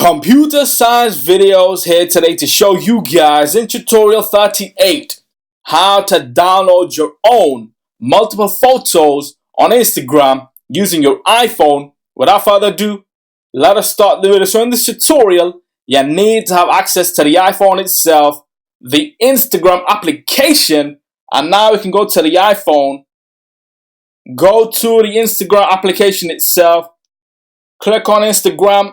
Computer science videos here today to show you guys in tutorial 38 how to download your own multiple photos on Instagram using your iPhone. Without further ado, let us start the video. So in this tutorial, you need to have access to the iPhone itself, the Instagram application, and now we can go to the iPhone, go to the Instagram application itself, click on Instagram.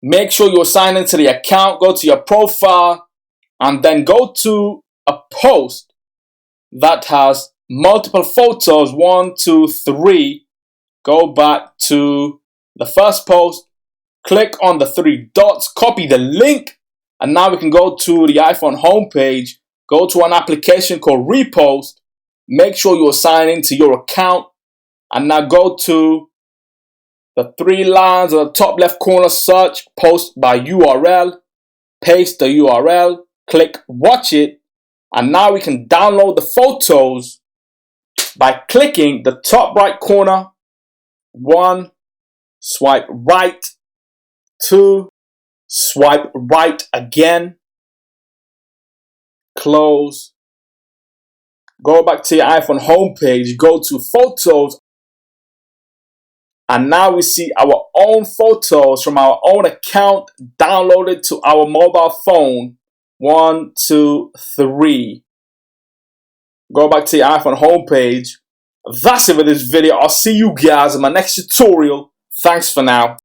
Make sure you're signed into the account, go to your profile, and then go to a post that has multiple photos, 1, 2, 3. Go back to the first post, click on the 3 dots, copy the link, and now we can go to the iPhone homepage, go to an application called Repost, make sure you're signed into your account, and now go to the 3 lines at the top left corner, search post by URL, paste the URL, click watch it, and now we can download the photos by clicking the top right corner, 1, swipe right, 2, swipe right again, close, go back to your iPhone homepage, go to photos, and now we see our own photos from our own account downloaded to our mobile phone. 1, 2, 3. Go back to your iPhone homepage. That's it for this video. I'll see you guys in my next tutorial. Thanks for now.